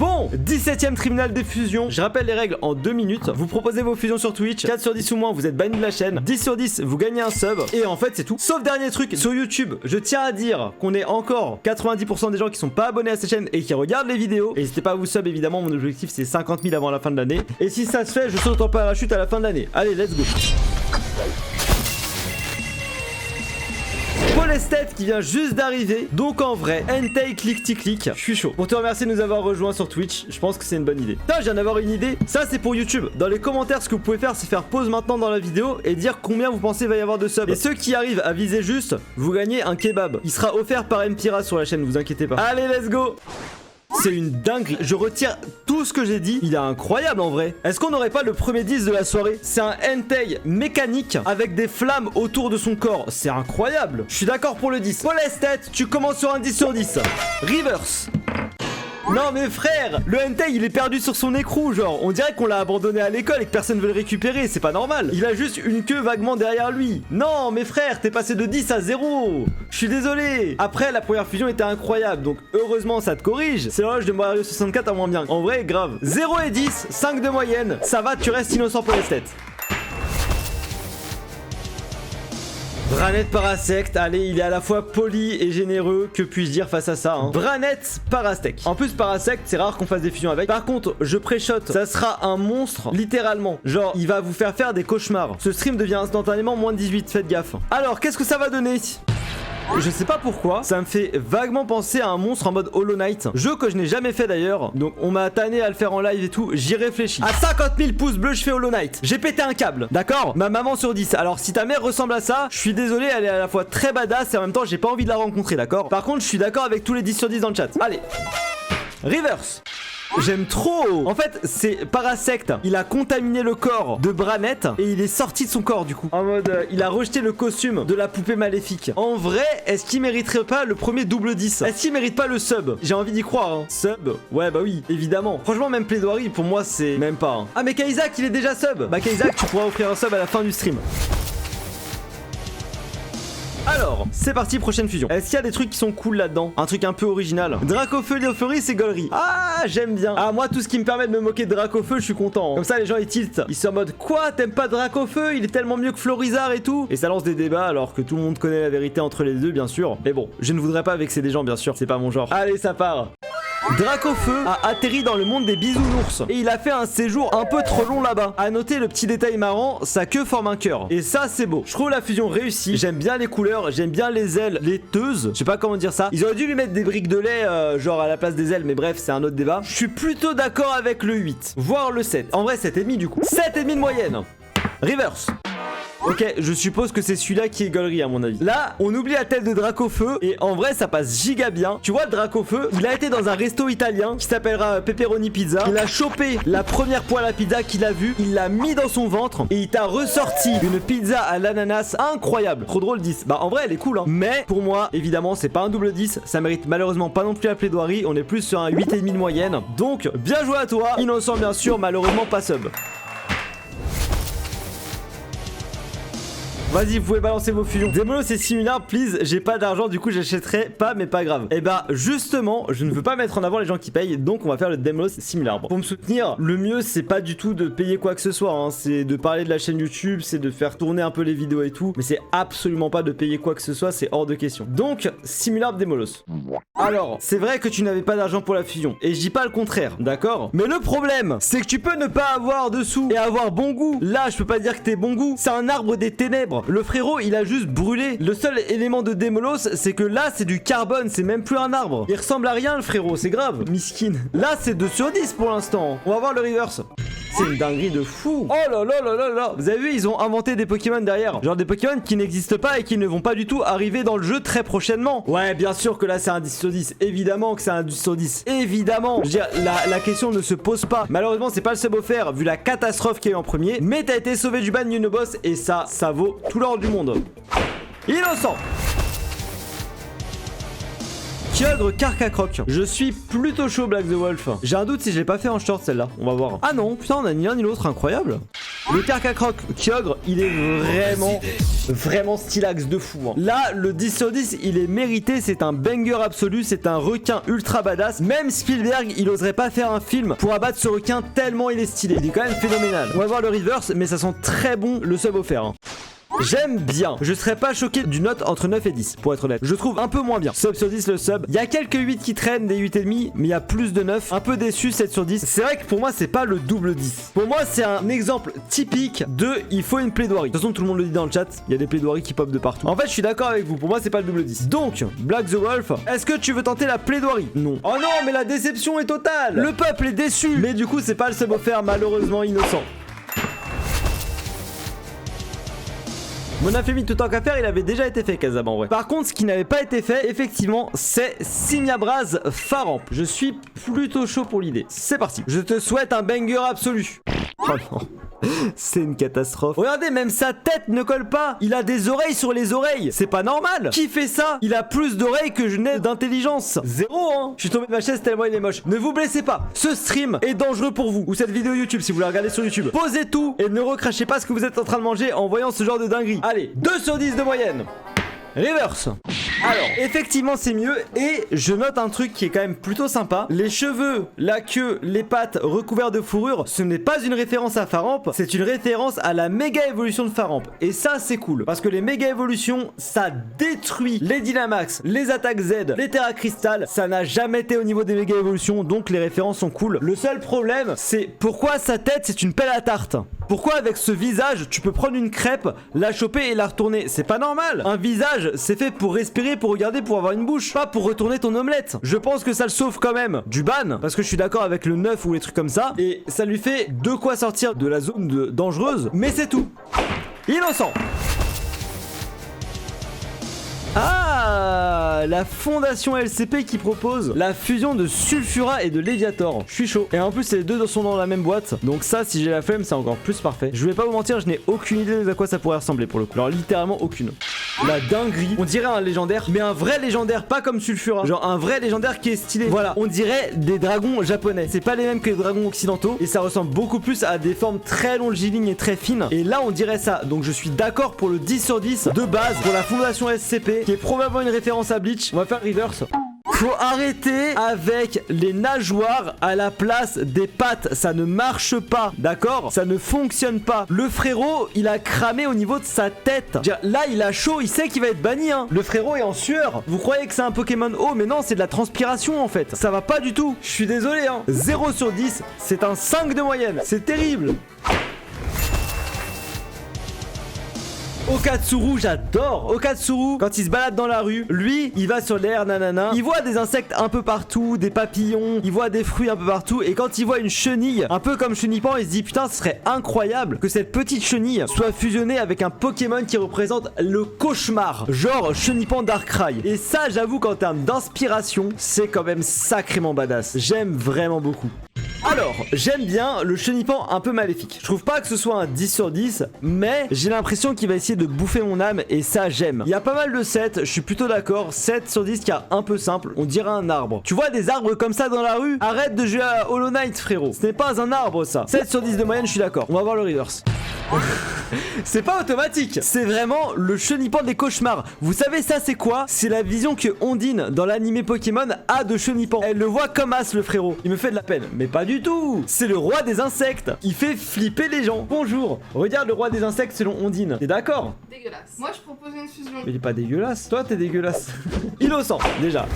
Bon, 17ème tribunal des fusions. Je rappelle les règles en 2 minutes. Vous proposez vos fusions sur Twitch. 4 sur 10 ou moins, vous êtes banni de la chaîne. 10 sur 10, vous gagnez un sub. Et en fait, c'est tout. Sauf dernier truc, sur YouTube, je tiens à dire qu'on est encore 90% des gens qui sont pas abonnés à cette chaîne et qui regardent les vidéos. Et n'hésitez pas à vous sub, évidemment. Mon objectif, c'est 50 000 avant la fin de l'année. Et si ça se fait, je saute en parachute à la fin de l'année. Allez, let's go. Paul Esthète qui vient juste d'arriver. Donc en vrai, Entei clic. Je suis chaud. Pour te remercier de nous avoir rejoints sur Twitch, je pense que c'est une bonne idée. Putain, je viens d'avoir une idée. Ça, c'est pour YouTube. Dans les commentaires, ce que vous pouvez faire, c'est faire pause maintenant dans la vidéo et dire combien vous pensez va y avoir de subs. Et ceux qui arrivent à viser juste, vous gagnez un kebab. Il sera offert par Mpira sur la chaîne, vous inquiétez pas. Allez, let's go. C'est une dinguerie. Je retire tout ce que j'ai dit. Il est incroyable en vrai. Est-ce qu'on n'aurait pas le premier 10 de la soirée? C'est un Entei mécanique avec des flammes autour de son corps. C'est incroyable. Je suis d'accord pour le 10. Paul Esthète, tu commences sur un 10 sur 10. Reverse. Non mais frère, le Entei il est perdu sur son écrou, genre on dirait qu'on l'a abandonné à l'école et que personne veut le récupérer, c'est pas normal. Il a juste une queue vaguement derrière lui. Non mais frère, t'es passé de 10 à 0. Je suis désolé. Après la première fusion était incroyable, donc heureusement ça te corrige. C'est l'horloge de Mario 64 à moins bien. En vrai grave. 0 et 10, 5 de moyenne. Ça va, tu restes innocent pour les têtes. Branette Parasect, allez, il est à la fois poli et généreux, que puis-je dire face à ça, hein. Branette Parasect. En plus, Parasect, c'est rare qu'on fasse des fusions avec. Par contre, je pré-shot, ça sera un monstre, littéralement. Genre, il va vous faire des cauchemars. Ce stream devient instantanément moins de 18, faites gaffe. Alors, qu'est-ce que ça va donner ? Je sais pas pourquoi, ça me fait vaguement penser à un monstre en mode Hollow Knight. Jeu que je n'ai jamais fait d'ailleurs. Donc on m'a tanné à le faire en live et tout. J'y réfléchis. À 50 000 pouces bleus, je fais Hollow Knight. J'ai pété un câble, d'accord? Ma maman sur 10. Alors si ta mère ressemble à ça, je suis désolé, elle est à la fois très badass et en même temps j'ai pas envie de la rencontrer, d'accord? Par contre, je suis d'accord avec tous les 10 sur 10 dans le chat. Allez. Reverse. J'aime trop. En fait, c'est Parasect. Il a contaminé le corps de Branette et il est sorti de son corps du coup. En mode, il a rejeté le costume de la poupée maléfique. En vrai, est-ce qu'il mériterait pas le premier double 10? Est-ce qu'il mérite pas le sub? J'ai envie d'y croire, hein. Sub? Ouais, bah oui, évidemment. Franchement, même plaidoirie, pour moi, c'est même pas, hein. Ah, mais Kaisak, il est déjà sub. Bah, Kaisak, tu pourras offrir un sub à la fin du stream. Alors, c'est parti, prochaine fusion. Est-ce qu'il y a des trucs qui sont cool là-dedans? Un truc un peu original. Dracofeu, Léophorie, c'est gaulerie. Ah, j'aime bien. Ah, moi, tout ce qui me permet de me moquer de Dracofeu, je suis content. Comme ça, les gens, ils tiltent. Ils sont en mode, quoi? T'aimes pas Dracofeu? Il est tellement mieux que Florizard et tout. Et ça lance des débats alors que tout le monde connaît la vérité entre les deux, bien sûr. Mais bon, je ne voudrais pas vexer des gens, bien sûr. C'est pas mon genre. Allez, ça part. Dracofeu a atterri dans le monde des bisounours et il a fait un séjour un peu trop long là-bas. À noter le petit détail marrant, sa queue forme un cœur. Et ça, c'est beau. Je trouve la fusion réussie. J'aime bien les couleurs, j'aime bien les ailes laiteuses. Je sais pas comment dire ça. Ils auraient dû lui mettre des briques de lait, genre à la place des ailes, mais bref, c'est un autre débat. Je suis plutôt d'accord avec le 8, voire le 7. En vrai, 7,5 du coup. 7,5 de moyenne. Reverse. Ok, je suppose que c'est celui-là qui est gaulerie à mon avis. Là, on oublie la tête de Dracofeu et en vrai, ça passe giga bien. Tu vois, Dracofeu, il a été dans un resto italien qui s'appellera Pepperoni Pizza. Il a chopé la première poêle à pizza qu'il a vue, il l'a mis dans son ventre et il t'a ressorti une pizza à l'ananas incroyable. Trop drôle 10. Bah en vrai, elle est cool, hein. Mais pour moi, évidemment, c'est pas un double 10. Ça mérite malheureusement pas non plus la plaidoirie. On est plus sur un 8,5 de moyenne. Donc, bien joué à toi. Innocent bien sûr, malheureusement pas sub. Vas-y, vous pouvez balancer vos fusions. Démolo, c'est similaire, please. J'ai pas d'argent, du coup, j'achèterai pas, mais pas grave. Et bah, justement, je ne veux pas mettre en avant les gens qui payent, donc on va faire le Démolo, c'est similaire. Pour me soutenir, le mieux, c'est pas du tout de payer quoi que ce soit, hein. C'est de parler de la chaîne YouTube, c'est de faire tourner un peu les vidéos et tout, mais c'est absolument pas de payer quoi que ce soit, c'est hors de question. Donc, similaire Démolos. Alors, c'est vrai que tu n'avais pas d'argent pour la fusion, et je dis pas le contraire, d'accord? Mais le problème, c'est que tu peux ne pas avoir de sous et avoir bon goût. Là, je peux pas dire que t'es bon goût, c'est un arbre des ténèbres. Le frérot, il a juste brûlé. Le seul élément de Démolos, c'est que là, c'est du carbone, c'est même plus un arbre. Il ressemble à rien, le frérot, c'est grave. Miskin. Là, c'est 2 sur 10 pour l'instant. On va voir le reverse. C'est une dinguerie de fou. Oh là là là là là. Vous avez vu, ils ont inventé des Pokémon derrière. Genre des Pokémon qui n'existent pas et qui ne vont pas du tout arriver dans le jeu très prochainement. Ouais, bien sûr que là, c'est un 10 sur 10. Évidemment que c'est un 10 sur 10. Évidemment. Je veux dire, la question ne se pose pas. Malheureusement, c'est pas le sub offert vu la catastrophe qui est en premier. Mais t'as été sauvé du ban Unoboss et ça vaut tout l'or du monde. Innocent. Kyogre Carcacroc. Je suis plutôt chaud Black the Wolf. J'ai un doute si je l'ai pas fait en short celle-là. On va voir. Ah non, putain, on a ni l'un ni l'autre, incroyable. Le Carcacroc Kyogre, il est vraiment stylax de fou. Hein. Là, le 10 sur 10, il est mérité, c'est un banger absolu, c'est un requin ultra badass. Même Spielberg, il oserait pas faire un film pour abattre ce requin tellement il est stylé. Il est quand même phénoménal. On va voir le reverse, mais ça sent très bon le sub offert. Hein. J'aime bien. Je serais pas choqué d'une note entre 9 et 10, pour être honnête. Je trouve un peu moins bien. Sub sur 10 le sub. Il y a quelques 8 qui traînent, des 8,5, mais il y a plus de 9. Un peu déçu, 7 sur 10. C'est vrai que pour moi, c'est pas le double 10. Pour moi, c'est un exemple typique de il faut une plaidoirie. De toute façon, tout le monde le dit dans le chat. Il y a des plaidoiries qui pop de partout. En fait, je suis d'accord avec vous. Pour moi, c'est pas le double 10. Donc, Black the Wolf, est-ce que tu veux tenter la plaidoirie? Non. Oh non, mais la déception est totale. Le peuple est déçu. Mais du coup, c'est pas le sub offert, malheureusement innocent. Mon infémie tout en qu'à faire, il avait déjà été fait, Kazam en vrai. Par contre, ce qui n'avait pas été fait, effectivement, c'est Simiabraz Faramp. Je suis plutôt chaud pour l'idée. C'est parti. Je te souhaite un banger absolu. Oh non. C'est une catastrophe. Regardez, même sa tête ne colle pas. Il a des oreilles sur les oreilles. C'est pas normal. Qui fait ça? Il a plus d'oreilles que je n'ai d'intelligence. Zéro, hein. Je suis tombé de ma chaise tellement il est moche. Ne vous blessez pas. Ce stream est dangereux pour vous. Ou cette vidéo YouTube si vous la regardez sur YouTube. Posez tout et ne recrachez pas ce que vous êtes en train de manger en voyant ce genre de dinguerie. Allez, 2 sur 10 de moyenne. Reverse. Alors, effectivement, c'est mieux. Et je note un truc qui est quand même plutôt sympa. Les cheveux, la queue, les pattes recouverts de fourrure, ce n'est pas une référence à Faramp, c'est une référence à la méga évolution de Faramp. Et ça, c'est cool. Parce que les méga évolutions, ça détruit les Dynamax, les attaques Z, les Terra Crystal. Ça n'a jamais été au niveau des méga évolutions, donc les références sont cool. Le seul problème, c'est pourquoi sa tête, c'est une pelle à tarte. Pourquoi avec ce visage, tu peux prendre une crêpe, la choper et la retourner? C'est pas normal. Un visage, c'est fait pour respirer, pour regarder, pour avoir une bouche, pas pour retourner ton omelette. Je pense que ça le sauve quand même du ban, parce que je suis d'accord avec le 9 ou les trucs comme ça, et ça lui fait de quoi sortir de la zone dangereuse, mais c'est tout. Innocent. Ah, la fondation LCP qui propose la fusion de Sulfura et de Léviator. Je suis chaud. Et en plus, les deux sont dans la même boîte. Donc ça, si j'ai la flemme, c'est encore plus parfait. Je vais pas vous mentir, je n'ai aucune idée de à quoi ça pourrait ressembler pour le coup. Alors littéralement aucune. La dinguerie. On dirait un légendaire, mais un vrai légendaire, pas comme Sulfura. Genre un vrai légendaire qui est stylé. Voilà, on dirait des dragons japonais. C'est pas les mêmes que les dragons occidentaux. Et ça ressemble beaucoup plus à des formes très longilignes et très fines. Et là, on dirait ça. Donc je suis d'accord pour le 10 sur 10 de base pour la fondation SCP, qui est probablement une référence à Bleach. On va faire reverse. Faut arrêter avec les nageoires à la place des pattes. Ça ne marche pas, d'accord? Ça ne fonctionne pas. Le frérot, il a cramé au niveau de sa tête. Là, il a chaud, il sait qu'il va être banni, hein. Le frérot est en sueur. Vous croyez que c'est un Pokémon eau, mais non, c'est de la transpiration, en fait. Ça va pas du tout. Je suis désolé, hein. 0 sur 10, c'est un 5 de moyenne. C'est terrible. Okatsuru, j'adore Okatsuru. Quand il se balade dans la rue, lui, il va sur l'air, nanana. Il voit des insectes un peu partout, des papillons, il voit des fruits un peu partout. Et quand il voit une chenille, un peu comme Chenipan, il se dit putain, ce serait incroyable que cette petite chenille soit fusionnée avec un Pokémon qui représente le cauchemar, genre Chenipan Darkrai. Et ça, j'avoue qu'en termes d'inspiration, c'est quand même sacrément badass. J'aime vraiment beaucoup. Alors, j'aime bien le Chenipan un peu maléfique. Je trouve pas que ce soit un 10 sur 10, mais j'ai l'impression qu'il va essayer de bouffer mon âme et ça j'aime. Il y a pas mal de 7, je suis plutôt d'accord. 7 sur 10 qui est un peu simple, on dirait un arbre. Tu vois des arbres comme ça dans la rue? Arrête de jouer à Hollow Knight, frérot. Ce n'est pas un arbre ça. 7 sur 10 de moyenne, je suis d'accord. On va voir le reverse. C'est pas automatique, c'est vraiment le Chenipan des cauchemars. Vous savez ça c'est quoi? C'est la vision que Ondine dans l'animé Pokémon a de Chenipan. Elle le voit comme As, le frérot. Il me fait de la peine, mais pas du tout. C'est le roi des insectes. Il fait flipper les gens. Bonjour, regarde le roi des insectes selon Ondine. T'es d'accord? Dégueulasse. Moi je propose une fusion. Mais il est pas dégueulasse. Toi t'es dégueulasse. Innocent déjà.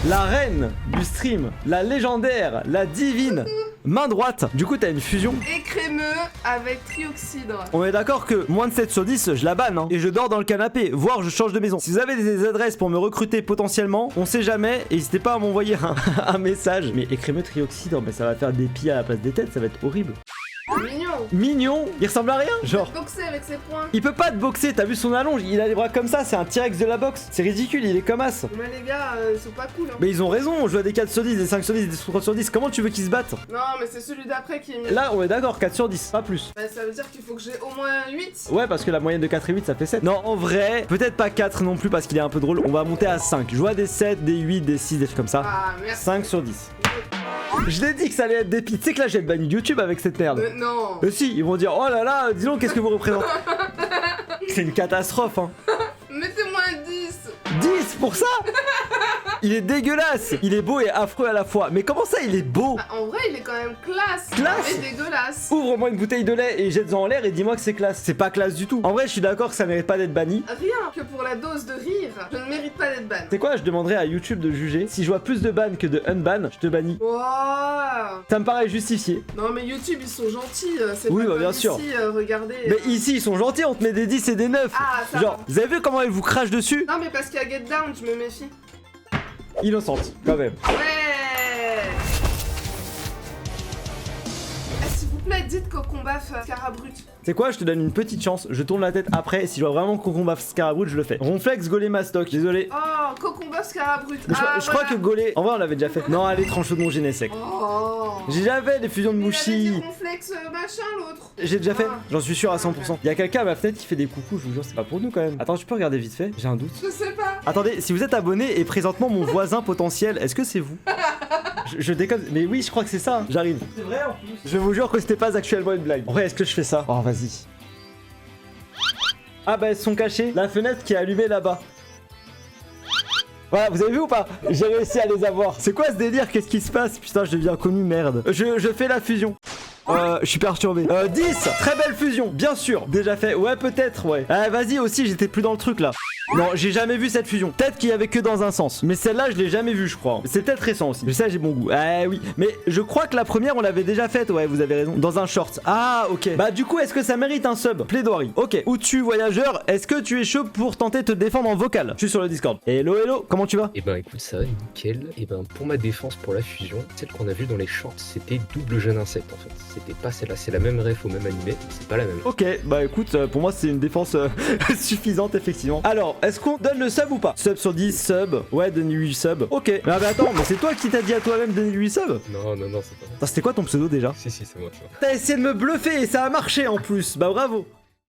La reine du stream, la légendaire, la divine. Main droite. Du coup, t'as une fusion. Et crémeux avec trioxydre. On est d'accord que moins de 7 sur 10, je la banne. Hein. Et je dors dans le canapé, voire je change de maison. Si vous avez des adresses pour me recruter potentiellement, on sait jamais. N'hésitez pas à m'envoyer un message. Mais écrémeux trioxydre, mais ça va faire des pieds à la place des têtes, ça va être horrible. Mignon. Mignon. Il ressemble à rien, genre. Boxer avec ses poings. Il peut pas te boxer, t'as vu son allonge, il a les bras comme ça, c'est un T-Rex de la boxe. C'est ridicule, il est comme As. Mais les gars, ils sont pas cool. Hein. Mais ils ont raison, on joue à des 4 sur 10, des 5 sur 10, des 3 sur 10. Comment tu veux qu'ils se battent? Non, mais c'est celui d'après qui est mieux. Là, on est d'accord, 4 sur 10, pas plus. Bah, ça veut dire qu'il faut que j'ai au moins 8. Ouais, parce que la moyenne de 4 et 8, ça fait 7. Non, en vrai, peut-être pas 4 non plus parce qu'il est un peu drôle. On va monter à 5. Je vois des 7, des 8, des 6, des trucs comme ça. Ah, merci. 5 sur 10. Je l'ai dit que ça allait être des pites. Tu sais que là, j'ai banni YouTube avec cette merde. Non. Si, ils vont dire, oh là là, dis donc, qu'est-ce que vous représentez. C'est une catastrophe, hein. Mettez-moi un 10. 10 pour ça. Il est dégueulasse. Il est beau et affreux à la fois. Mais comment ça, il est beau? Bah, en vrai, il est quand même classe. Classe? Mais dégueulasse. Ouvre-moi une bouteille de lait et jette-en en l'air et dis-moi que c'est classe. C'est pas classe du tout. En vrai, je suis d'accord que ça mérite pas d'être banni. Rien que pour la dose de rire, je ne mérite pas d'être ban. C'est quoi, je demanderais à YouTube de juger. Si je vois plus de ban que de unban, je te bannis. Oh. Ça me paraît justifié. Non mais YouTube ils sont gentils, c'est Oui, pas bah, comme bien ici, sûr. Regardez. Mais ici, ils sont gentils, on te met des 10 et des 9. Ah ça Genre, va. vous avez vu comment elle vous crache dessus? Non mais parce qu'il y a Get Down, je me méfie. Innocente, quand même. Ouais. S'il vous plaît, dites Cocombaff Scarabrut. C'est quoi, je te donne une petite chance, je tourne la tête après, si je vois vraiment qu'on combat Scarabrut, je le fais. Ronflex, Golé, Mastoc, désolé. Oh, Cocombaff Scarabrut. Mais je crois que Golé, en vrai on l'avait déjà fait. Non, allez, tranche de mon Genesec. Oh. J'ai déjà fait des fusions de Il avait dit Mushi. Ronflex machin l'autre. J'ai déjà fait, Ah. j'en suis sûr à 100%. Il y a quelqu'un à ma fenêtre qui fait des coucous, je vous jure, c'est pas pour nous quand même. Attends, tu peux regarder vite fait, j'ai un doute. Je sais pas. Attendez, si vous êtes abonné et présentement mon voisin potentiel, est-ce que c'est vous? Je déconne, mais oui, je crois que c'est ça, j'arrive. C'est vrai en plus. Je vous jure que c'était pas actuellement une blague. En vrai, est-ce que je fais ça? Oh, vas-y. Ah bah, elles sont cachées. La fenêtre qui est allumée là-bas. Voilà, vous avez vu ou pas? J'ai réussi à les avoir. C'est quoi ce délire? Qu'est-ce qui se passe? Putain, je deviens connu, merde. Je fais la fusion. Je suis perturbé. 10. Très belle fusion, bien sûr. Déjà fait. Ouais, peut-être, ouais. Vas-y aussi, j'étais plus dans le truc là. Non, j'ai jamais vu cette fusion. Peut-être qu'il y avait que dans un sens. Mais celle-là, je l'ai jamais vue, je crois. C'est peut-être récent aussi. Je sais, j'ai bon goût. Oui. Mais je crois que la première, on l'avait déjà faite. Ouais, vous avez raison. Dans un short. Ah, ok. Bah, du coup, est-ce que ça mérite un sub? Plaidoirie. Ok. Ou-tu, voyageur, est-ce que tu es chaud pour tenter de te défendre en vocal? Je suis sur le Discord. Hello, hello. Comment tu vas? Et ben écoute, ça va nickel. Et ben pour ma défense pour la fusion, celle qu'on a vue dans les shorts, c'était double jeune insecte en fait. C'était pas celle-là, c'est la même ref au même animé, c'est pas la même. Ok, bah écoute, pour moi c'est une défense suffisante effectivement. Alors, est-ce qu'on donne le sub ou pas? Sub sur 10, sub. Ouais, donne 8 sub. Ok. Mais attends, mais c'est toi qui t'as dit à toi-même donner 8 sub? Non, c'est pas vrai. Attends, c'était quoi ton pseudo déjà? Si, c'est moi, ça. T'as essayé de me bluffer et ça a marché en plus. Bah bravo.